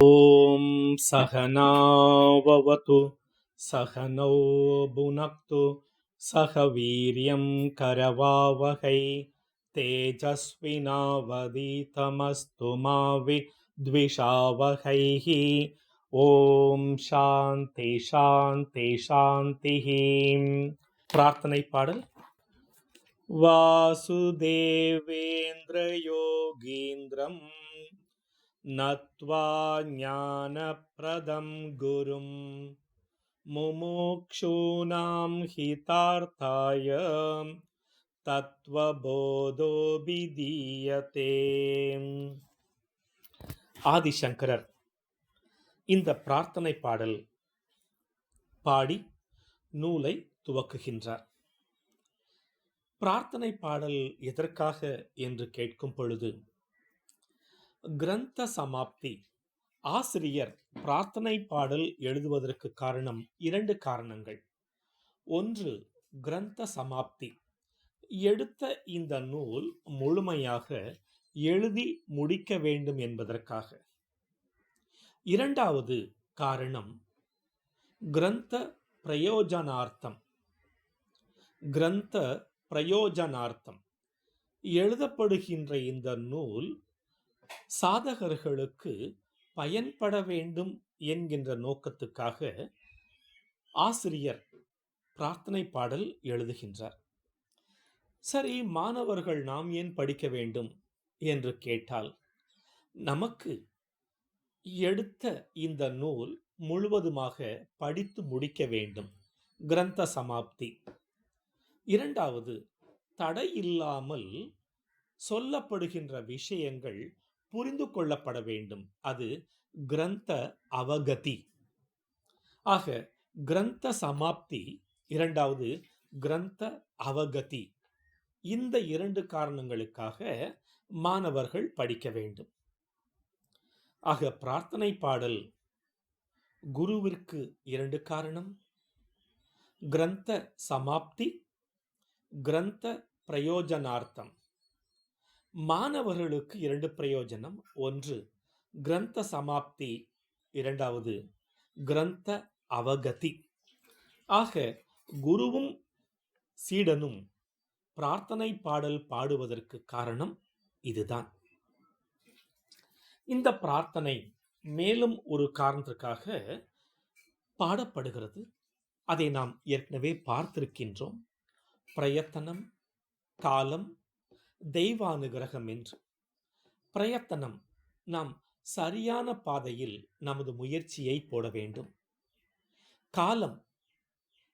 ॐ सहनाववतु सहनौ भुनक्तु सह वीर्यं करवावहै तेजस्विनावधीतमस्तु मा विद्विषावहैः। ஓம் சாந்தி சாந்தி சாந்திः. பிரார்த்தனை பாடல். வாசுதேவேந்திர யோகீந்திரம் நத்வா ஞானப்ரதம் குரும் முமுக்ஷூணாம் ஹிதார்த்தாய தத்வபோதோபிதீயதே. ஆதிசங்கரர் இந்த பிரார்த்தனை பாடல் பாடி நூலை துவக்குகின்றார். பிரார்த்தனை பாடல் எதற்காக என்று கேட்கும் பொழுது, கிரந்த சமாப்தி, ஆசிரியர் பிரார்த்தனை பாடல் எழுதுவதற்கு காரணம் இரண்டு காரணங்கள். ஒன்று, கிரந்த சமாப்தி, எடுத்த இந்த நூல் முழுமையாக எழுதி முடிக்க வேண்டும் என்பதற்காக. இரண்டாவது காரணம், கிரந்த பிரயோஜனார்த்தம். கிரந்த பிரயோஜனார்த்தம், எழுதப்படுகின்ற இந்த நூல் சாதகர்களுக்கு பயன்பட வேண்டும் என்கின்ற நோக்கத்துக்காக ஆசிரியர் பிரார்த்தனை பாடல் எழுதுகின்றார். சரி, மாணவர்கள் நாம் ஏன் படிக்க வேண்டும் என்று கேட்டால், நமக்கு எடுத்த இந்த நூல் முழுவதுமாக படித்து முடிக்க வேண்டும், கிரந்த சமாப்தி. இரண்டாவது, தடை இல்லாமல் சொல்லப்படுகின்ற விஷயங்கள் புரிந்து கொள்ளப்பட வேண்டும், அது கிரந்த அவகதி. ஆக கிரந்த சமாப்தி, இரண்டாவது கிரந்த அவகதி, இந்த இரண்டு காரணங்களுக்காக மாணவர்கள் படிக்க வேண்டும். ஆக பிரார்த்தனை பாடல் குருவிற்கு இரண்டு காரணம், கிரந்த சமாப்தி, கிரந்த பிரயோஜனார்த்தம். மாணவர்களுக்கு இரண்டு பிரயோஜனம், ஒன்று கிரந்த சமாப்தி, இரண்டாவது கிரந்த அவகதி. ஆக குருவும் சீடனும் பிரார்த்தனை பாடல் பாடுவதற்கு காரணம் இதுதான். இந்த பிரார்த்தனை மேலும் ஒரு காரணத்திற்காக பாடப்படுகிறது, அதை நாம் ஏற்கனவே பார்த்திருக்கின்றோம். பிரயத்தனம், காலம், தெய்வானுகிரகம் என்று. பிரயத்தனம், நாம் சரியான பாதையில் நமது முயற்சியை போட வேண்டும். காலம்,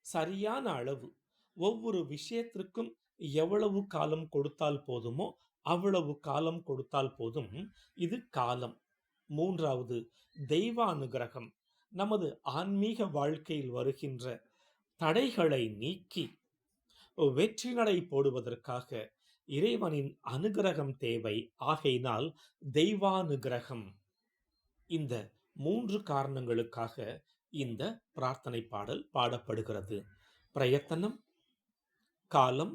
சரியான அளவு, ஒவ்வொரு விஷயத்திற்கும் எவ்வளவு காலம் கொடுத்தால் போதுமோ அவ்வளவு காலம் கொடுத்தால் போதும், இது காலம். மூன்றாவது, தெய்வானுகிரகம், நமது ஆன்மீக வாழ்க்கையில் வருகின்ற தடைகளை நீக்கி வெற்றி நடை போடுவதற்காக இறைவனின் அனுகிரகம் தேவை. ஆகையினால் தெய்வானுகிரகம். இந்த மூன்று காரணங்களுக்காக இந்த பிரார்த்தனை பாடல் பாடப்படுகிறது. பிரயத்தனம், காலம்,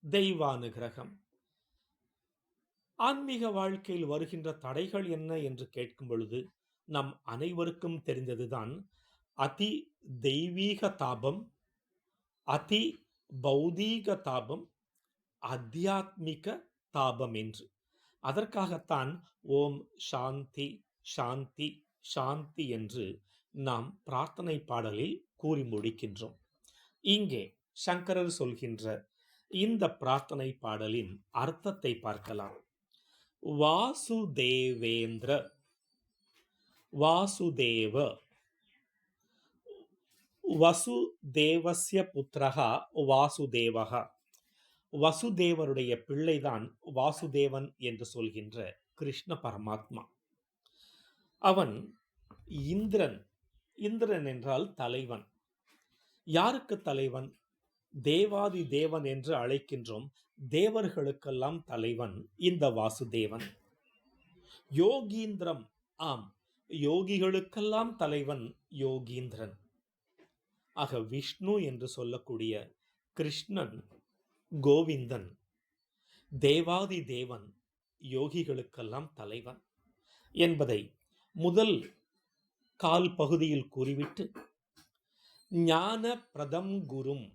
தெய்வானுகிரகம். ஆன்மீக வாழ்க்கையில் வருகின்ற தடைகள் என்ன என்று கேட்கும் பொழுது, நம் அனைவருக்கும் தெரிந்ததுதான் அதி தெய்வீக தாபம், அதி பௌதீக தாபம், ஆத்தியாத்மிக தாபம் என்று. அதற்காகத்தான் ஓம் சாந்தி சாந்தி சாந்தி என்று நாம் பிரார்த்தனை பாடலில் கூறி முடிக்கின்றோம். இங்கே சங்கரர் சொல்கின்ற இந்த பிரார்த்தனை பாடலின் அர்த்தத்தை பார்க்கலாம். வாசுதேவேந்திர, வாசுதேவ, வசுதேவஸ்ய புத்திரஹா வாசுதேவஹ, வசுதேவருடைய பிள்ளைதான் வாசுதேவன் என்று சொல்கின்ற கிருஷ்ண பரமாத்மா. அவன் இந்திரன். இந்திரன் என்றால் தலைவன். யாருக்கு தலைவன்? தேவாதி தேவன் என்று அழைக்கின்றோம். தேவர்களுக்கெல்லாம் தலைவன் இந்த வாசுதேவன். யோகீந்திரம், ஆம், யோகிகளுக்கெல்லாம் தலைவன் யோகீந்திரன். ஆக விஷ்ணு என்று சொல்லக்கூடிய கிருஷ்ணன், கோவிந்தன், தேவாதி தேவன், யோகிகளுக்கெல்லாம் தலைவன் என்பதை முதல் கால் பகுதியில் கூறிவிட்டு, ஞான பிரதம் குரும்,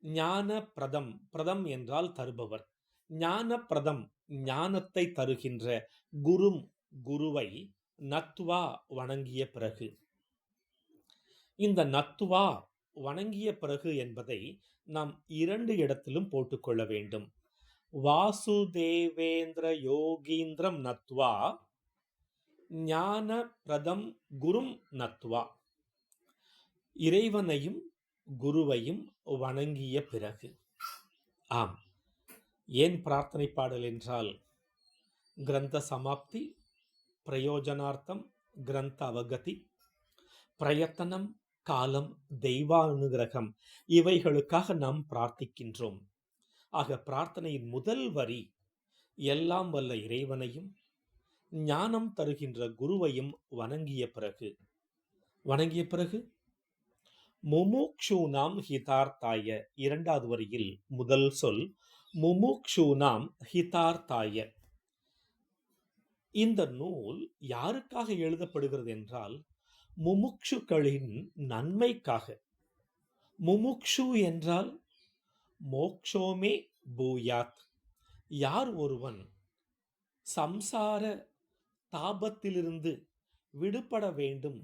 ஞான பிரதம், பிரதம் என்றால் தருபவர், ஞான பிரதம் ஞானத்தை தருகின்ற குரும், குருவை நத்வா வணங்கிய பிறகு, இந்த நத்வா வணங்கிய பிறகு என்பதை நாம் 2 இடத்திலும் போட்டுக்கொள்ள வேண்டும். வாசுதேவேந்திர யோகீந்திரம் நத்வா ஞான பிரதம் குரும் நத்வா, இறைவனையும் குருவையும் வணங்கிய பிறகு. ஆம், ஏன் பிரார்த்தனை பாடல் என்றால், கிரந்த சமாப்தி, பிரயோஜனார்த்தம், கிரந்த அவகதி, பிரயத்தனம், காலம், தெய்வானுகிரகம், இவைகளுக்காக நாம் பிரார்த்திக்கின்றோம். ஆக பிரார்த்தனையின் முதல் வரி எல்லாம் வல்ல இறைவனையும் ஞானம் தருகின்ற குருவையும் வணங்கிய பிறகு, வணங்கிய பிறகு முமுக்ஷூனாம் ஹிதார்த்தாய, 2வது வரியில் முதல் சொல் முமுக்ஷூனாம் ஹிதார்த்தாய. இந்த நூல் யாருக்காக எழுதப்படுகிறது என்றால், முமுக்ஷுக்களின் நன்மைக்காக. முமுக்ஷு என்றால் மோக்ஷோமே பூயாத், யார் ஒருவன் சம்சார தாபத்திலிருந்து விடுபட வேண்டும்,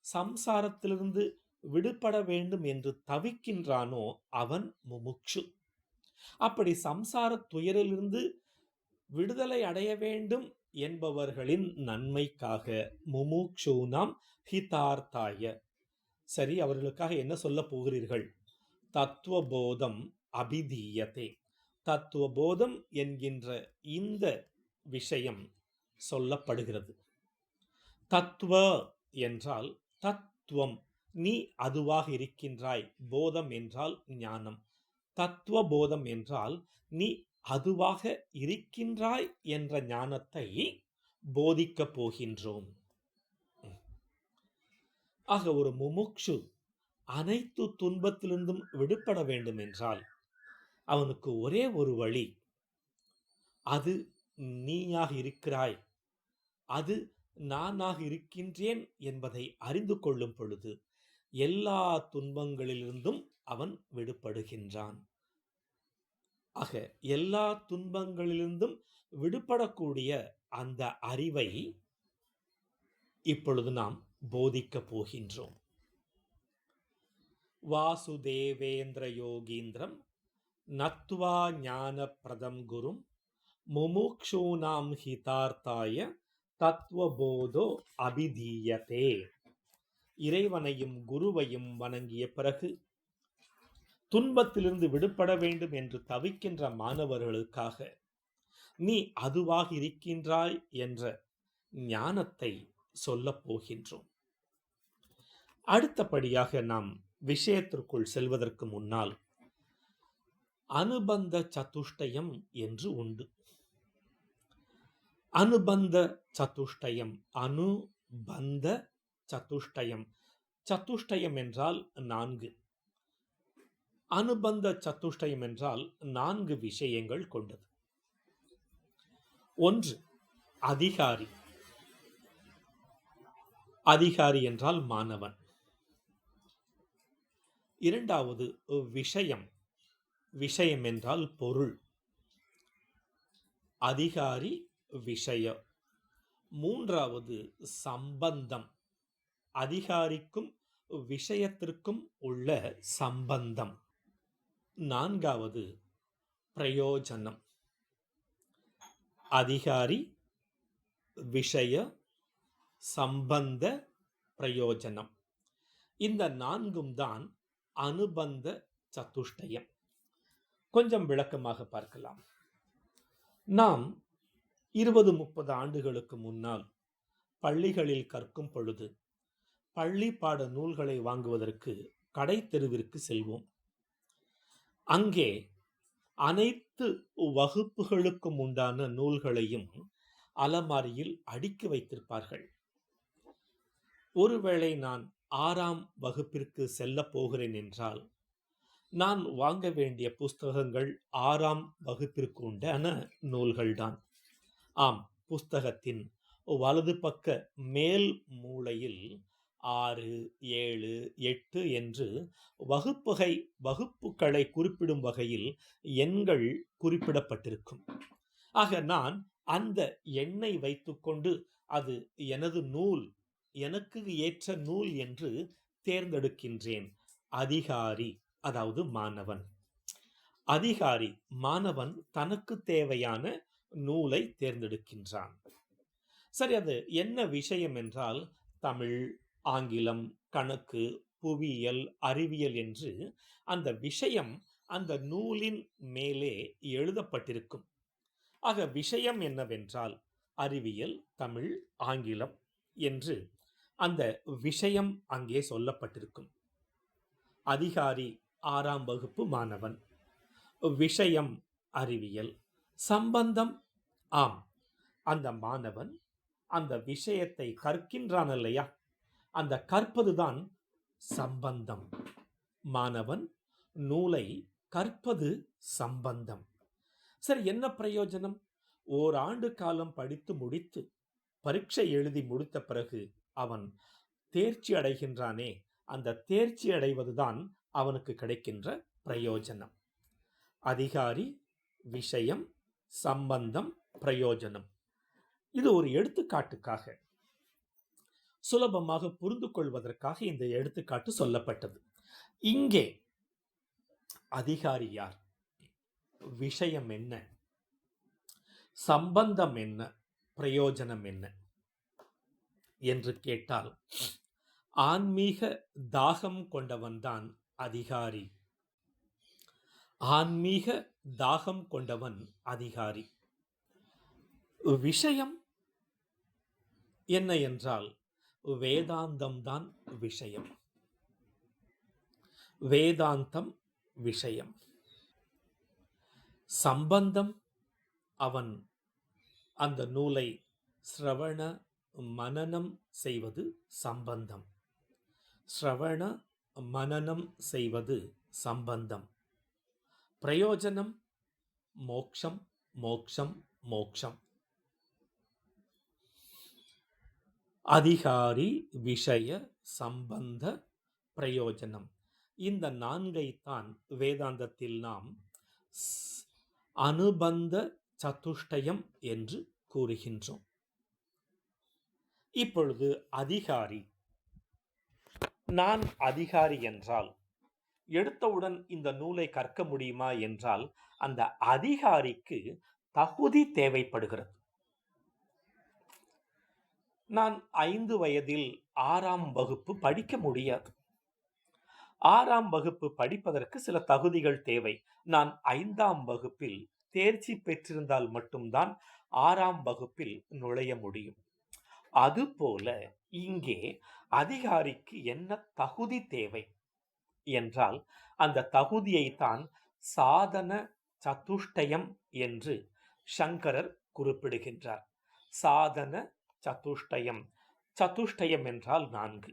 சம்சாரத்திலிருந்து விடுபட வேண்டும் என்று தவிக்கின்றானோ அவன் முமுக்ஷு. அப்படி சம்சார துயரிலிருந்து விடுதலை அடைய வேண்டும் என்பவர்களின் நன்மைக்காக முமுக்ஷூனாம் ஹிதார்த்தாய. சரி, அவர்களுக்காக என்ன சொல்ல போகிறீர்கள்? தத்துவபோதம் அபிதீயதே, தத்துவபோதம் என்கின்ற இந்த விஷயம் சொல்லப்படுகிறது. தத்துவ என்றால் தத்துவம், நீ அதுவாக இருக்கின்றாய். போதம் என்றால் ஞானம். தத்துவ போதம் என்றால் நீ அதுவாக இருக்கின்றாய் என்ற ஞானத்தை போதிக்கப் போகின்றோம். ஆக ஒரு முமுக்ஷு அனைத்து துன்பத்திலிருந்தும் விடுபட வேண்டும் என்றால் அவனுக்கு ஒரே ஒரு வழி, அது நீயாக இருக்கிறாய், அது நானாக இருக்கின்றேன் என்பதை அறிந்து கொள்ளும் பொழுது எல்லா துன்பங்களிலிருந்தும் அவன் விடுபடுகின்றான். ஆக எல்லா துன்பங்களிலிருந்தும் விடுபடக்கூடிய அந்த அறிவை இப்பொழுது நாம் போதிக்கப் போகின்றோம். வாசுதேவேந்திர யோகீந்திரம் நத்வா ஞான பிரதம் குரும் முமுக்ஷூனாம் ஹிதார்த்தாய தத்துவபோதோ அபிதீயதே. இறைவனையும் குருவையும் வணங்கிய பிறகு துன்பத்திலிருந்து விடுபட வேண்டும் என்று தவிக்கின்ற மாணவர்களுக்காக நீ அதுவாக இருக்கின்றாய் என்ற ஞானத்தை சொல்லப் போகின்றோம். அடுத்தபடியாக நாம் விஷயத்திற்குள் செல்வதற்கு முன்னால் அனுபந்த சதுஷ்டயம் என்று உண்டு. அனுபந்த சதுஷ்டயம், அனுபந்த சதுஷ்டயம், சதுஷ்டயம் என்றால் 4, அனுபந்த சதுஷ்டயம் என்றால் 4 விஷயங்கள் கொண்டது. 1 அதிகாரி, அதிகாரி என்றால் மாணவன். 2வது விஷயம், விஷயம் என்றால் பொருள், அதிகாரி விஷய. 3வது சம்பந்தம், அதிகாரிக்கும் விஷயத்திற்கும் உள்ள சம்பந்தம். 4வது பிரயோஜனம், அதிகாரி விஷய சம்பந்த பிரயோஜனம். இந்த 4ம் தான் அனுபந்த சதுஷ்டயம். கொஞ்சம் விளக்கமாக பார்க்கலாம். நாம் 20-30 ஆண்டுகளுக்கு முன்னால் பள்ளிகளில் கற்கும் பொழுது பள்ளி பாட நூல்களை வாங்குவதற்கு கடை தெருவிற்கு செல்வோம். அங்கே அனைத்து வகுப்புகளுக்கும் உண்டான நூல்களையும் அலமாரியில் அடுக்கி வைத்திருப்பார்கள். ஒருவேளை நான் 6ஆம் வகுப்பிற்கு செல்ல போகிறேன் என்றால் நான் வாங்க வேண்டிய புஸ்தகங்கள் 6ஆம் வகுப்பிற்கு உண்டான நூல்கள்தான். ஆம், புஸ்தகத்தின் வலது பக்க மேல் மூலையில் 6, 7, 8 என்று வகுப்புகளை குறிப்பிடும் வகையில் எண்கள் குறிப்பிடப்பட்டிருக்கும். ஆக நான் அந்த எண்ணை வைத்துக்கொண்டு அது எனது நூல், எனக்கு ஏற்ற நூல் என்று தேர்ந்தெடுக்கின்றேன். அதிகாரி அதாவது மாணவன். அதிகாரி மாணவன் தனக்கு தேவையான நூலை தேர்ந்தெடுக்கின்றான். சரி, அது என்ன விஷயம் என்றால் தமிழ், ஆங்கிலம், கணக்கு, புவியியல், அறிவியல் என்று அந்த விஷயம் அந்த நூலின் மேலே எழுதப்பட்டிருக்கும். ஆக விஷயம் என்னவென்றால் அறிவியல், தமிழ், ஆங்கிலம் என்று அந்த விஷயம் அங்கே சொல்லப்பட்டிருக்கும். அதிகாரி 6ஆம் வகுப்பு மாணவன். விஷயம் அறிவியல். சம்பந்தம், ஆம், அந்த மாணவன் அந்த விஷயத்தை கற்கின்றான் இல்லையா, அந்த கற்பதுதான் சம்பந்தம். மாணவன் நூலை கற்பது சம்பந்தம். சரி, என்ன பிரயோஜனம்? ஓராண்டு காலம் படித்து முடித்து பரீட்சை எழுதி முடித்த பிறகு அவன் தேர்ச்சி அடைகின்றானே, அந்த தேர்ச்சி அடைவதுதான் அவனுக்கு கிடைக்கின்ற பிரயோஜனம். அதிகாரி, விஷயம், சம்பந்தம், பிரயோஜனம். இது ஒரு எடுத்துக்காட்டுக்காக, சுலபமாக புரிந்து கொள்வதற்காக இந்த எடுத்துக்காட்டு சொல்லப்பட்டது. இங்கே அதிகாரி யார், விஷயம் என்ன, சம்பந்தம் என்ன, பிரயோஜனம் என்ன என்று கேட்டால் ஆன்மீக தாகம் கொண்டவன்தான் அதிகாரி. ஆன்மீக தாகம் கொண்டவன் அதிகாரி. விஷயம் என்ன என்றால் வேதாந்தம் தான் விஷயம். வேதாந்தம் விஷயம். சம்பந்தம், அவன் அந்த நூலை சிரவண மனனம் செய்வது சம்பந்தம். சிரவண மனனம் செய்வது சம்பந்தம். பிரயோஜனம் மோக்ஷம், மோக்ஷம், மோக்ஷம். அதிகாரி, விஷய, சம்பந்த, பிரயோஜனம். இந்த நான்கைத்தான் வேதாந்தத்தில் நாம் அனுபந்த சதுஷ்டயம் என்று கூறுகின்றோம். இப்பொழுது அதிகாரி, நான் அதிகாரி என்றால் எடுத்தவுடன் இந்த நூலை கற்க முடியுமா என்றால் அந்த அதிகாரிக்கு தகுதி தேவைப்படுகிறது. நான் 5 வயதில் 6ஆம் வகுப்பு படிக்க முடியாது. 6ஆம் வகுப்பு படிப்பதற்கு சில தகுதிகள் தேவை. நான் 5ஆம் வகுப்பில் தேர்ச்சி பெற்றிருந்தால் மட்டும்தான் 6ஆம் வகுப்பில் நுழைய முடியும். அதுபோல இங்கே அதிகாரிக்கு என்ன தகுதி தேவை என்றால் அந்த தகுதியைத்தான் சாதன சதுஷ்டயம் என்று சங்கரர் குறிப்பிடுகின்றார். சாதன சதுஷ்டயம். சதுஷ்டயம் என்றால் 4,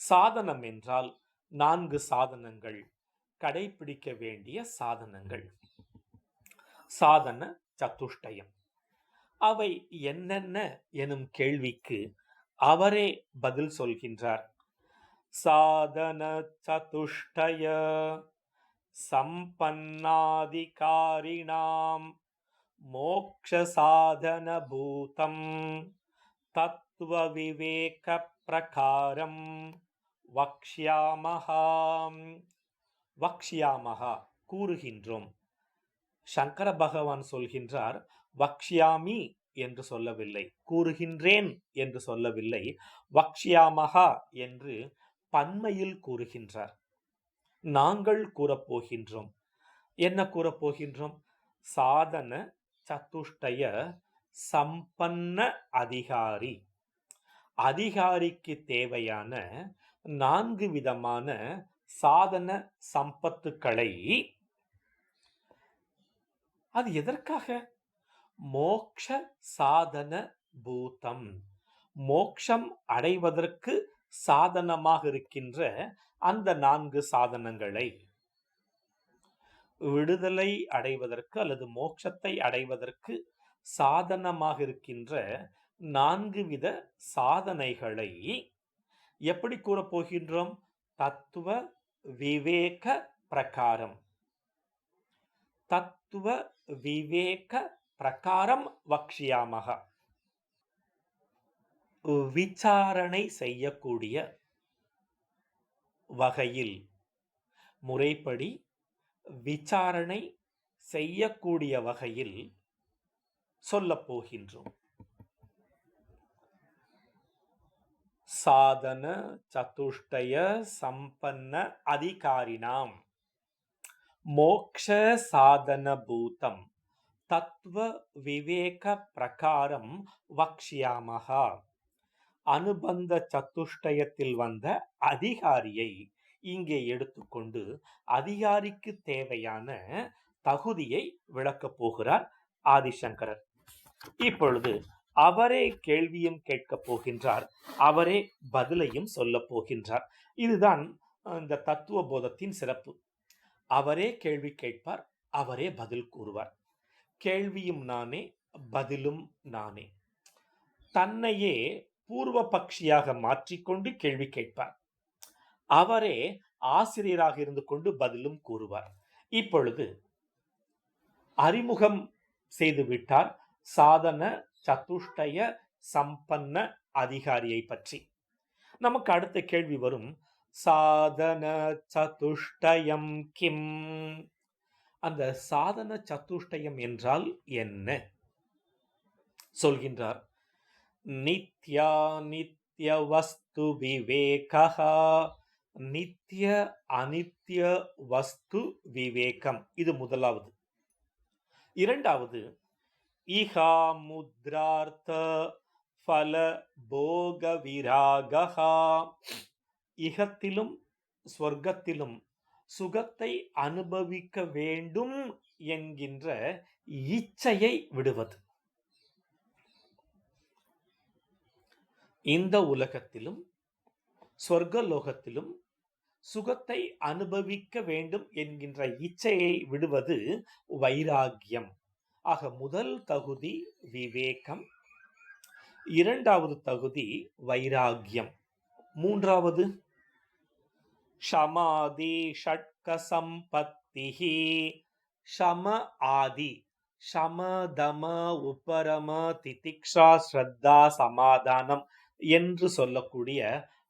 சாதனம் என்றால் 4 சாதனங்கள், கடைபிடிக்க வேண்டிய சாதனங்கள். சாதன சதுஷ்டயம். அவை என்னென்ன எனும் கேள்விக்கு அவரே பதில் சொல்கின்றார். சாதன சதுஷ்டய சம்பன்னாதிகாரிணாம் மோக்ஷ சாதன பூதம் தத்துவ விவேக பிரகாரம் வக்ஷ்யாமஹாம். வக்ஷ்யாமஹா கூறுகின்றோம். சங்கர பகவான் சொல்கின்றார், வக்ஷ்யாமி என்று சொல்லவில்லை, கூறுகின்றேன் என்று சொல்லவில்லை, வக்ஷ்யாமஹா என்று பன்மையில் கூறுகின்றார். நாங்கள் கூறப்போகின்றோம். என்ன கூறப்போகின்றோம்? சாதன சதுஷ்டய சம்பன்ன அதிகாரி. அதிகாரிக்கு தேவையான 4 விதமான சாதன சம்பத்துக்களை, அது எதற்காக? மோக்ஷ சாதன பூதம். மோக்ஷம் அடைவதற்கு சாதனமாக இருக்கின்ற அந்த 4 சாதனங்களை, விடுதலை அடைவதற்கு அல்லது மோட்சத்தை அடைவதற்கு சாதனமாக இருக்கின்ற 4 வித சாதனைகளை எப்படி கூறப் போகின்றோம்? தத்துவ விவேக பிரகாரம். தத்துவ விவேக பிரகாரம் வக்ஷ்யாமஹ. விசாரணை செய்யக்கூடிய வகையில், முறைப்படி விசாரணை செய்யக்கூடிய வகையில் சொல்லப் போகின்றோம். சாதன சதுஷ்டய சம்பன்ன அதிகாரினாம் மோக்ஷ சாதன பூதம் தத்துவ விவேக பிரகாரம் வக்ஷ்யாமஹ. அனுபந்த சதுஷ்டயத்தில் வந்த அதிகாரியை இங்கே எடுத்துக்கொண்டு அதிகாரிக்கு தேவையான தகுதியை விளக்கப் போகிறார் ஆதிசங்கரர். இப்பொழுது அவரே கேள்வியும் கேட்கப் போகின்றார், அவரே பதிலையும் சொல்லப் போகின்றார். இதுதான் இந்த தத்துவ போதத்தின் சிறப்பு. அவரே கேள்வி கேட்பார், அவரே பதில் கூறுவார். கேள்வியும் நானே, பதிலும் நானே. தன்னையே பூர்வ பக்ஷியாக மாற்றிக்கொண்டு கேள்வி கேட்பார். அவரே ஆசிரியராக இருந்து கொண்டு பதிலும் கூறுவார். இப்பொழுது அறிமுகம் செய்துவிட்டார் சாதன சதுஷ்டய சம்பன்ன அதிகாரியை பற்றி. நமக்கு அடுத்த கேள்வி வரும், சாதன சதுஷ்டயம் கிம்? அந்த சாதன சதுஷ்டயம் என்றால் என்ன? சொல்கின்றார், நித்யா நித்ய வஸ்து விவேகஹ. நித்ய அனித்ய வஸ்து விவேகம், இது முதலாவது. இரண்டாவது, இஹா முத்ரார்த்த ஃபல போக விராகஹ. இகத்திலும் ஸ்வர்க்கத்திலும் சுகத்தை அனுபவிக்க வேண்டும் என்கின்ற இச்சையை விடுவது. இந்த உலகத்திலும் சொர்க்கலோகத்திலும் சுகத்தை அனுபவிக்க வேண்டும் என்கின்ற இச்சையை விடுவது வைராகியம். ஆக முதல் தகுதி விவேகம், இரண்டாவது தகுதி வைராகியம். மூன்றாவது ஷமாதி ஷட்க சம்பத்திஹி. ஷம ஆதி, ஷம தம உபரம திதிக்ஷா ஸ்ரத்தா சமாதானம் என்று சொல்லக்கூடிய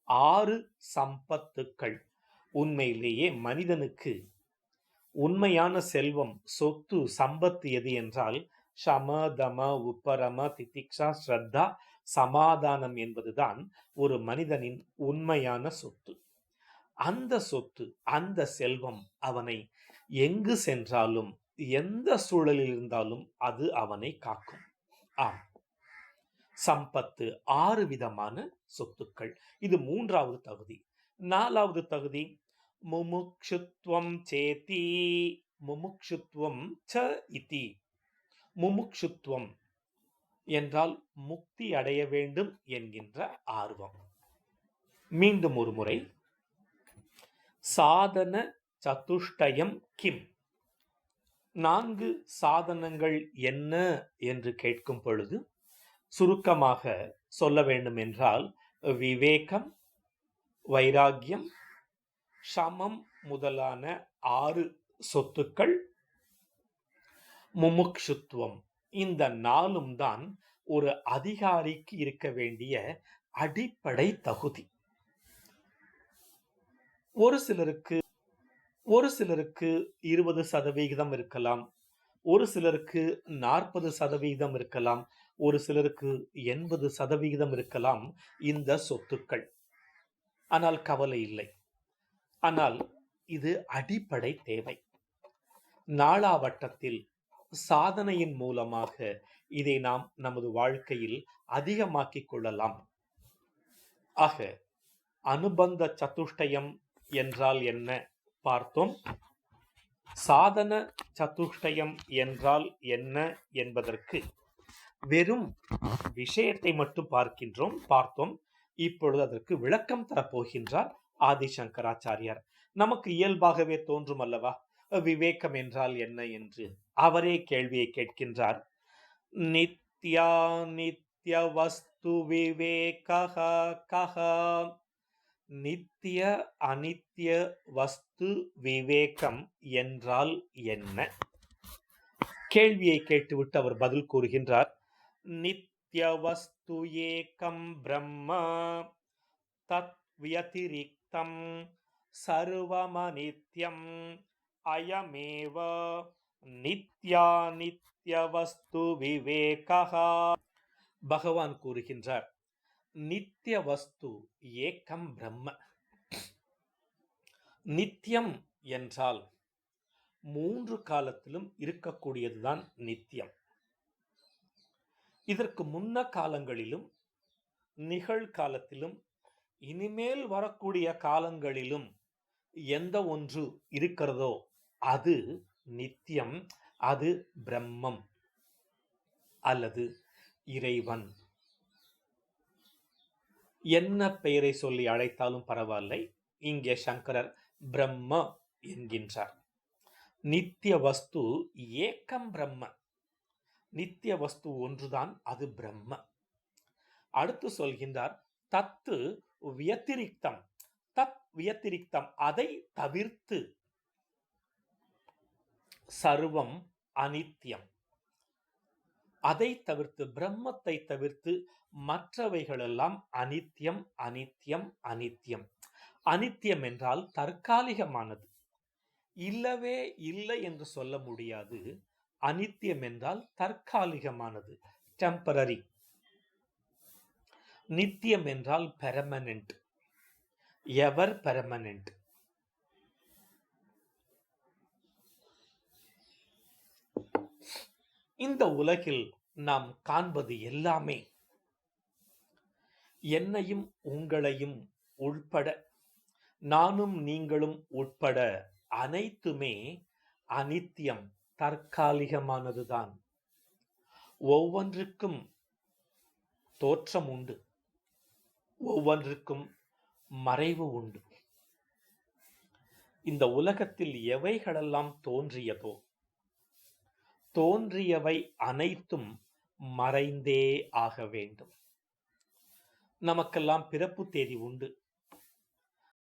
6 சம்பத்துக்கள். உண்மையிலேயே மனிதனுக்கு உண்மையான செல்வம், சொத்து, சம்பத்து எது என்றால் ஷம தம உபரம திதிக்ஷா ஸ்ரத்தா சமாதானம் என்பதுதான் ஒரு மனிதனின் உண்மையான சொத்து. அந்த சொத்து, அந்த செல்வம் அவனை எங்கு சென்றாலும் எந்த சூழலில் இருந்தாலும் அது அவனை காக்கும். ஆம், சம்பத்து 6 விதமான சொத்துக்கள். இது மூன்றாவது தகுதி. நாலாவது தகுதி முமுக்ஷுத்வம் சேதி. முமுக்ஷுத்வம் ச இதி. முமுக்ஷுத்வம் என்றால் முக்தி அடைய வேண்டும் என்கின்ற ஆர்வம். மீண்டும் ஒரு முறை, சாதன சதுஷ்டயம் கிம்? 4 சாதனங்கள் என்ன என்று கேட்கும் பொழுது சுருக்கமாக சொல்ல வேண்டும் என்றால் விவேகம், வைராகியம், சமம் முதலான 6 சொத்துக்கள், முமுக்ஷுத்துவம். இந்த 4ம் தான் ஒரு அதிகாரிக்கு இருக்க வேண்டிய அடிப்படை தகுதி. ஒரு சிலருக்கு 20% இருக்கலாம், ஒரு சிலருக்கு 40% இருக்கலாம், ஒரு சிலருக்கு 80% இருக்கலாம் இந்த சொத்துக்கள். ஆனால் கவலை இல்லை. ஆனால் இது அடிப்படை தேவை. நாளாவட்டத்தில் சாதனையின் மூலமாக இதை நாம் நமது வாழ்க்கையில் அதிகமாக்கிக் கொள்ளலாம். ஆக அனுபந்த சதுஷ்டயம் என்றால் என்ன பார்த்தோம். சாதன சதுஷ்டயம் என்றால் என்ன என்பதற்கு வெறும் விஷயத்தை மட்டும் பார்த்தோம். இப்பொழுது அதற்கு விளக்கம் தரப்போகின்றார் ஆதிசங்கராச்சாரியார். நமக்கு இயல்பாகவே தோன்றும் அல்லவா விவேகம் என்றால் என்ன என்று. அவரே கேள்வியை கேட்கின்றார். நித்யா நித்ய நித்யவஸ்து விவேகः கः? நித்திய அனித்திய வஸ்து விவேகம் என்றால் என்ன? கேள்வியை கேட்டுவிட்டு அவர் பதில் கூறுகின்றார். நித்யவஸ்து ஏகம் பிரம்ம தத் வியதிரிக்தம் சர்வமநித்யம் அயமேவ நித்யாநித்யவஸ்து விவேகः. பகவான் கூறுகின்றார், நித்திய வஸ்து ஏகம் பிரம்ம. நித்தியம் என்றால் 3 காலத்திலும் இருக்கக்கூடியதுதான் நித்தியம். இதற்கு முன்ன காலங்களிலும் நிகழ்காலத்திலும் இனிமேல் வரக்கூடிய காலங்களிலும் எந்த ஒன்று இருக்கிறதோ அது நித்தியம், அது பிரம்மம் அல்லது இறைவன். என்ன பெயரை சொல்லி அழைத்தாலும் பரவாயில்லை, இங்கே சங்கரர் பிரம்ம என்கின்றார். நித்திய வஸ்து ஏகம் பிரம்ம, நித்திய வஸ்து ஒன்றுதான், அது பிரம்ம. அடுத்து சொல்கின்றார் தத்து வியதிரிக்தம். தத் வியதிரிக்தம், அதை தவிர்த்து, சர்வம் அனித்யம், அதை தவிர்த்து, பிரம்மத்தை தவிர்த்து மற்றவைகளெல்லாம் அனித்யம் அனித்யம் அனித்யம். அனித்யம் என்றால் தற்காலிகமானது, இல்லவே இல்லை என்று சொல்ல முடியாது. அனித்யம் என்றால் தற்காலிகமானது, டெம்பரரி. நித்தியம் என்றால் பெர்மனன்ட், எவர் பெர்மனன்ட். இந்த உலகில் நாம் காண்பது எல்லாமே, என்னையும் உங்களையும் உள்பட, நானும் நீங்களும் உட்பட அனைத்துமே அனித்தியம், தற்காலிகமானதுதான். ஒவ்வொன்றுக்கும் தோற்றம் உண்டு, ஒவ்வொன்றுக்கும் மறைவு உண்டு. இந்த உலகத்தில் எவைகளெல்லாம் தோன்றியதோ, தோன்றியவை அனைத்தும் மறைந்தே ஆக வேண்டும். நமக்கெல்லாம் பிறப்பு தேதி உண்டு,